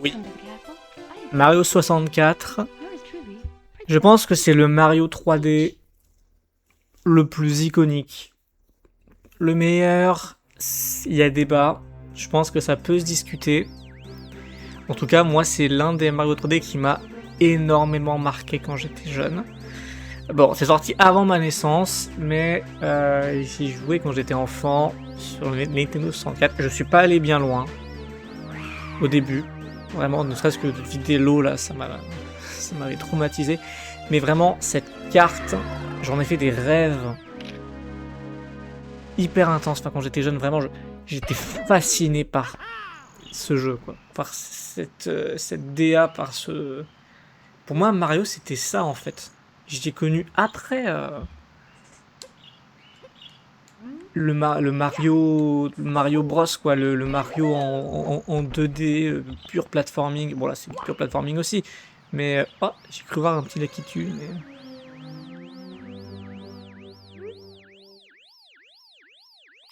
Oui. Mario 64. Je pense que c'est le Mario 3D le plus iconique. Le meilleur, il y a débat. Je pense que ça peut se discuter. En tout cas, moi, c'est l'un des Mario 3D qui m'a énormément marqué quand j'étais jeune. Bon, c'est sorti avant ma naissance, mais j'y joué quand j'étais enfant sur le Nintendo 64. Je suis pas allé bien loin au début. Vraiment, ne serait-ce que de vider l'eau, là, ça m'avait traumatisé. Mais vraiment, cette carte, j'en ai fait des rêves hyper intenses. Enfin, quand j'étais jeune, vraiment, j'étais fasciné par ce jeu, quoi. Par cette DA, par ce... Pour moi, Mario, c'était ça, en fait. J'ai connu après le Mario Bros, quoi, le Mario en 2D, pur platforming. Bon, là, c'est pur platforming aussi. Mais, oh, j'ai cru voir un petit Lakitu, mais...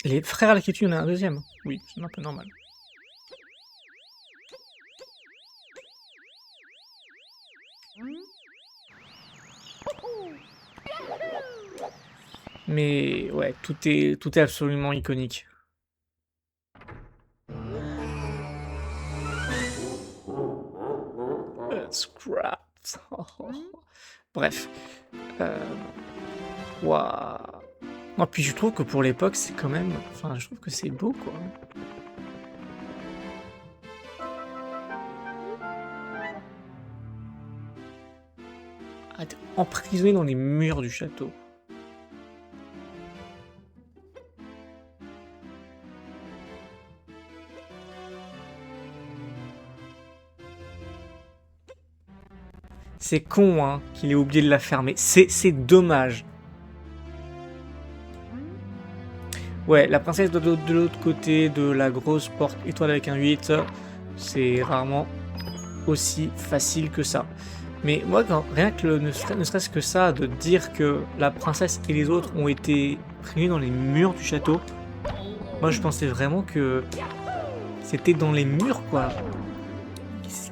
Les frères Lakitu, il y en a un deuxième. Oui, c'est un peu normal. Mais ouais, tout est absolument iconique. Scraps. Bref. Waouh. Non, puis je trouve que pour l'époque, c'est quand même... Enfin, je trouve que c'est beau, quoi. Ah, t'es emprisonné dans les murs du château. C'est con, hein, qu'il ait oublié de la fermer. C'est dommage. Ouais, la princesse de l'autre côté de la grosse porte étoile avec un 8, c'est rarement aussi facile que ça. Mais moi, rien que ne serait-ce que ça, de dire que la princesse et les autres ont été pris dans les murs du château, moi je pensais vraiment que c'était dans les murs, quoi.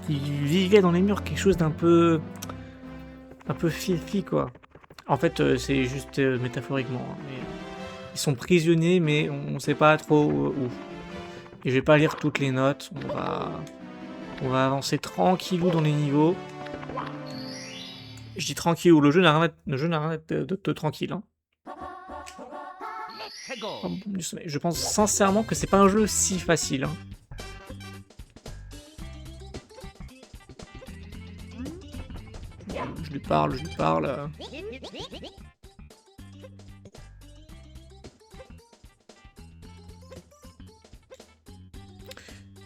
Qu'ils vivaient dans les murs, quelque chose d'un peu... un peu fifi, quoi. En fait, c'est juste métaphoriquement. Hein, mais... Ils sont prisonniers, mais on sait pas trop où. Et je vais pas lire toutes les notes. On va avancer tranquillou dans les niveaux. Je dis tranquillou, le jeu n'a rien de tranquille. Hein. Oh, bon, je pense sincèrement que c'est pas un jeu si facile. Hein. Je lui parle.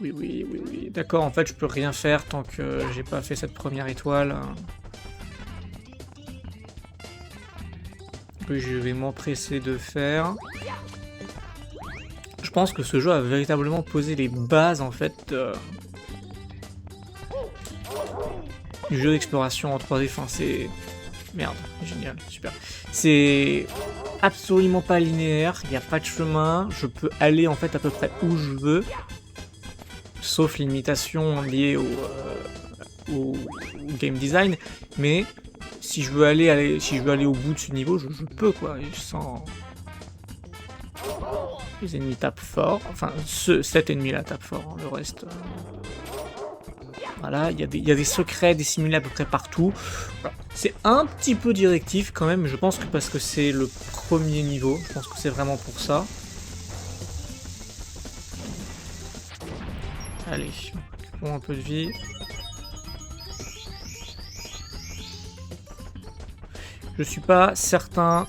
Oui. D'accord, en fait, je peux rien faire tant que j'ai pas fait cette première étoile. Que je vais m'empresser de faire. Je pense que ce jeu a véritablement posé les bases, en fait, du jeu d'exploration en 3D. Enfin, c'est... Merde, génial, super. C'est absolument pas linéaire, il n'y a pas de chemin. Je peux aller, en fait, à peu près où je veux. Sauf limitations liées au game design, mais si je veux aller au bout de ce niveau, je peux, quoi, et sans... Les ennemis tapent fort, enfin cet ennemi là tape fort, hein, le reste... Voilà, il y a des secrets dissimulés à peu près partout. Voilà. C'est un petit peu directif quand même, je pense que parce que c'est le premier niveau, je pense que c'est vraiment pour ça. Allez, récupérons un peu de vie. Je suis pas certain...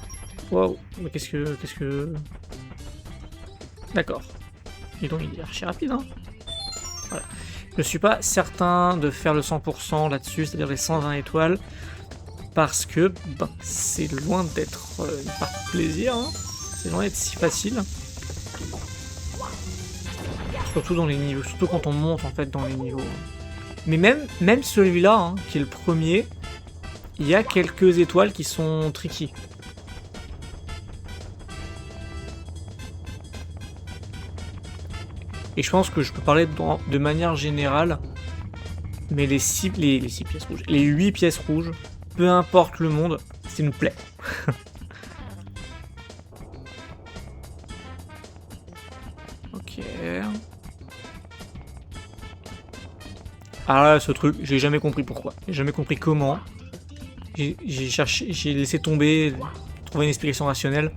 Wow, mais qu'est-ce que... D'accord. Et donc il est archi rapide, hein. Voilà. Je suis pas certain de faire le 100% là-dessus, c'est-à-dire les 120 étoiles, parce que ben, c'est loin d'être une partie de plaisir, hein. C'est loin d'être si facile. Surtout dans les niveaux, surtout quand on monte en fait dans les niveaux. Mais même celui-là, hein, qui est le premier, il y a quelques étoiles qui sont tricky. Et je pense que je peux parler de manière générale, mais les 6 pièces rouges, les 8 pièces rouges, peu importe le monde, c'est une plaie. Ok. Alors là, ce truc, j'ai jamais compris pourquoi. J'ai jamais compris comment. J'ai cherché, j'ai laissé tomber, trouver une explication rationnelle.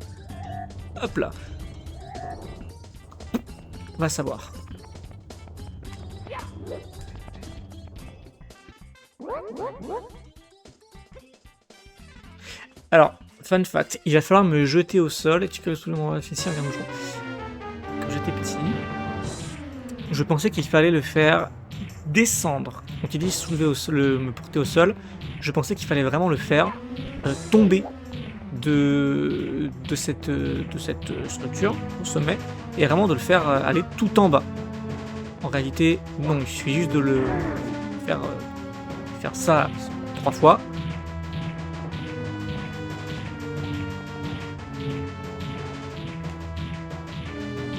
Hop là. Va savoir. Alors, fun fact, il va falloir me jeter au sol et tu peux soulever mon réfléchir, regarde moi. Quand j'étais petit, je pensais qu'il fallait le faire descendre. Quand il dit soulever au sol, me porter au sol, je pensais qu'il fallait vraiment le faire tomber de cette structure au sommet et vraiment de le faire aller tout en bas. En réalité, non, il suffit juste de le faire, faire ça 3 fois.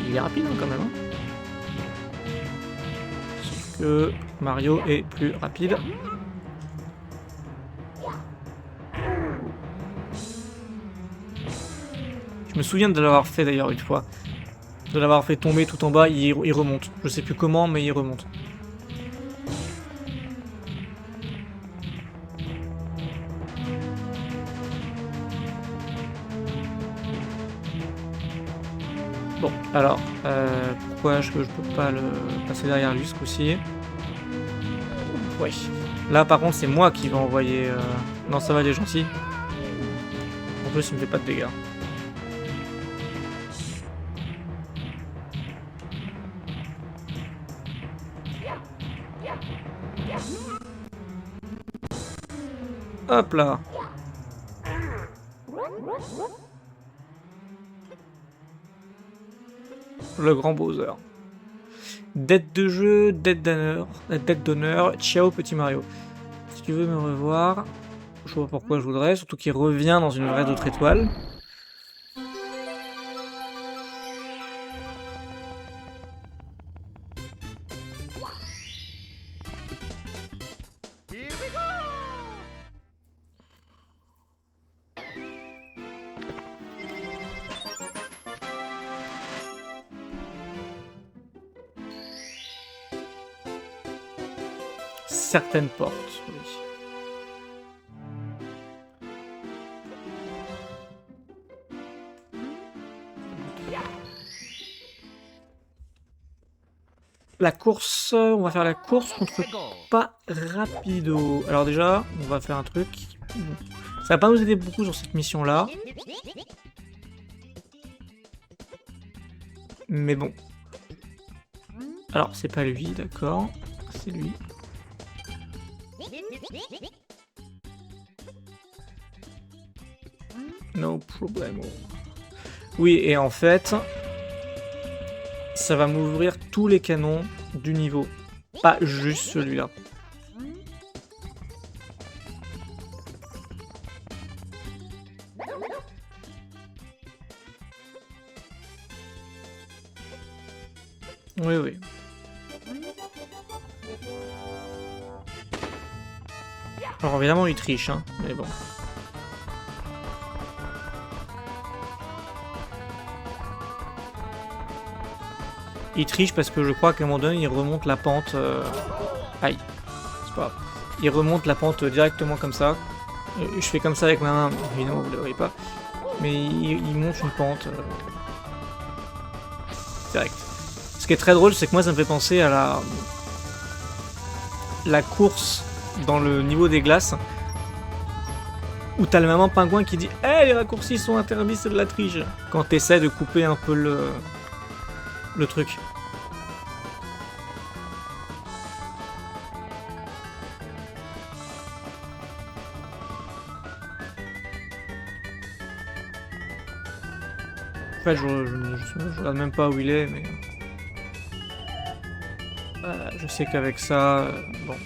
Il est rapide hein, quand même. Hein. Sauf que Mario est plus rapide. Je me souviens de l'avoir fait d'ailleurs une fois. De l'avoir fait tomber tout en bas, il remonte. Je sais plus comment, mais il remonte. Bon, alors, pourquoi je peux pas le passer derrière lui ce coup-ci? Ouais. Là, par contre, c'est moi qui vais envoyer... Non, ça va, il est gentil. En plus, il me fait pas de dégâts. Hop là. Le grand Bowser. Dette de jeu, dette d'honneur, ciao petit Mario. Si tu veux me revoir, je vois pourquoi je voudrais, surtout qu'il revient dans une vraie d'autres étoiles. Certaines portes, oui. La course, on va faire la course contre pas rapido. Alors déjà, on va faire un truc. Ça va pas nous aider beaucoup sur cette mission-là. Mais bon. Alors, c'est pas lui, d'accord. C'est lui. No problem. Oui, et en fait, ça va m'ouvrir tous les canons du niveau, pas juste celui-là. Oui, oui. Alors évidemment, il triche, hein, mais bon. Il triche parce que je crois qu'à un moment donné, il remonte la pente... Aïe, c'est pas grave. Il remonte la pente directement comme ça. Je fais comme ça avec ma main, évidemment, vous ne le voyez pas. Mais il monte une pente... direct. Ce qui est très drôle, c'est que moi, ça me fait penser à la course dans le niveau des glaces. Où t'as le maman pingouin qui dit « Eh, les raccourcis sont interdits, c'est de la triche !» Quand t'essaies de couper un peu le truc. En fait, je regarde même pas où il est, mais... je sais qu'avec ça... bon...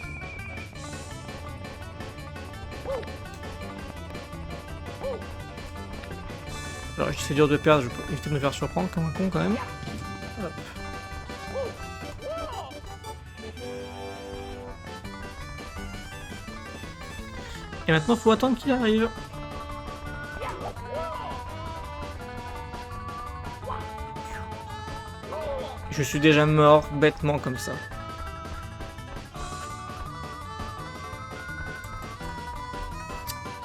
Alors, c'est dur de perdre, je peux éviter de me faire surprendre comme un con quand même. Hop. Et maintenant, faut attendre qu'il arrive. Je suis déjà mort bêtement comme ça.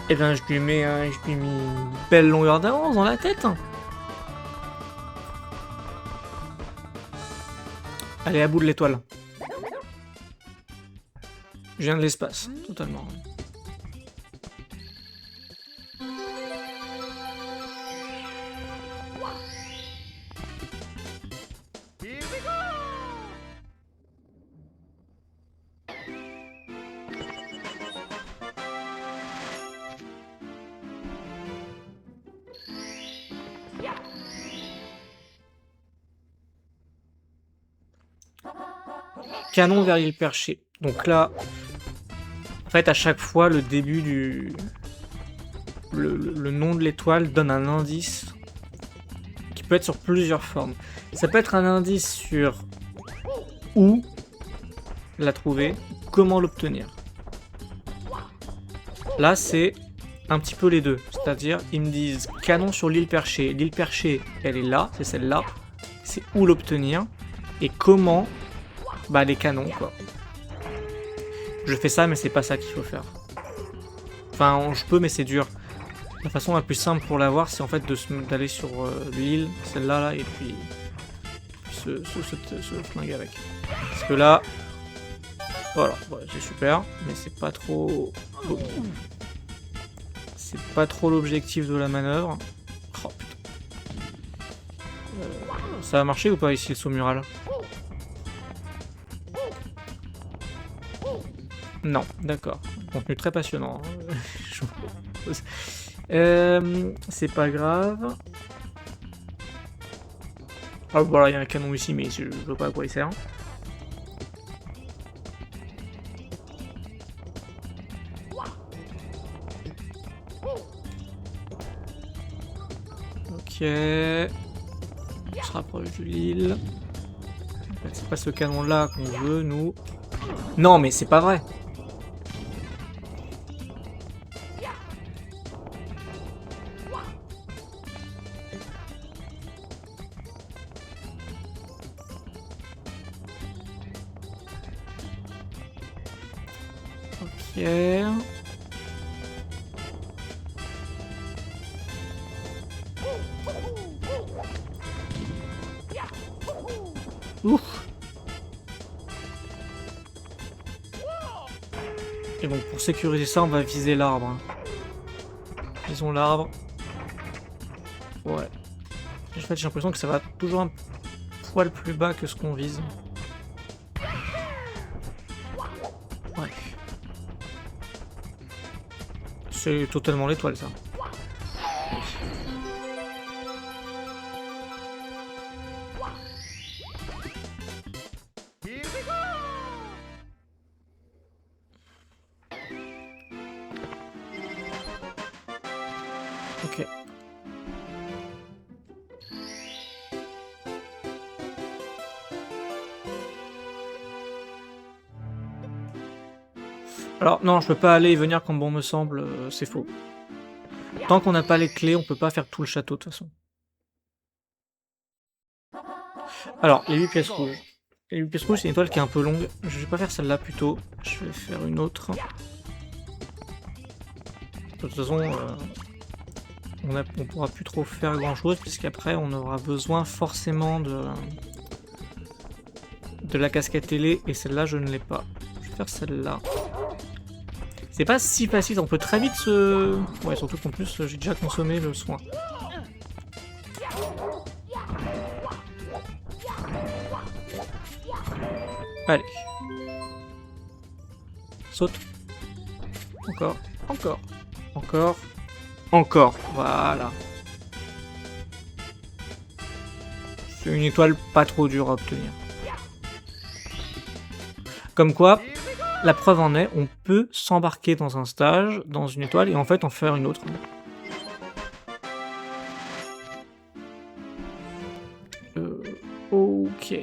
Et ben je lui mets une belle longueur d'avance dans la tête. Allez, à bout de l'étoile. Je viens de l'espace, totalement. Canon vers l'île perchée. Donc là, en fait, à chaque fois, le début du... Le nom de l'étoile donne un indice qui peut être sur plusieurs formes. Ça peut être un indice sur où la trouver, comment l'obtenir. Là, c'est un petit peu les deux. C'est-à-dire, ils me disent canon sur l'île perchée. L'île perchée, elle est là, c'est celle-là. C'est où l'obtenir et comment... Bah les canons quoi. Je fais ça mais c'est pas ça qu'il faut faire. Enfin je peux mais c'est dur. La façon la plus simple pour l'avoir c'est en fait d'aller sur l'île, celle-là là, et puis se flinguer avec. Parce que là, voilà, ouais, c'est super, mais c'est pas trop... C'est pas trop l'objectif de la manœuvre. Oh putain. Ça a marché ou pas ici le saut mural? Non, d'accord. Contenu très passionnant. C'est pas grave. Ah voilà, il y a un canon ici, mais je vois pas à quoi il sert. Ok. On se rapproche de l'île. En fait, c'est pas ce canon-là qu'on veut, nous. Non, mais c'est pas vrai. Ok. Ouf. Et donc pour sécuriser ça, on va viser l'arbre. Visons l'arbre. Ouais. En fait, j'ai l'impression que ça va toujours un poil plus bas que ce qu'on vise. Ouais. C'est totalement l'étoile, ça. Ok. Alors non, je peux pas aller et venir comme bon me semble, c'est faux. Tant qu'on n'a pas les clés, on peut pas faire tout le château de toute façon. Alors, les 8 pièces rouges. Les 8 pièces rouges, c'est une étoile qui est un peu longue. Je vais pas faire celle-là plutôt. Je vais faire une autre. De toute façon, on pourra plus trop faire grand-chose, puisqu'après, on aura besoin forcément de la casquette télé, et celle-là, je ne l'ai pas. Je vais faire celle-là. C'est pas si facile, on peut très vite se... Ouais, surtout qu'en plus, j'ai déjà consommé le soin. Allez. Saute. Encore. Encore. Encore. Encore. Voilà. C'est une étoile pas trop dure à obtenir. Comme quoi, la preuve en est, on peut s'embarquer dans un stage, dans une étoile, et en fait en faire une autre. Ok.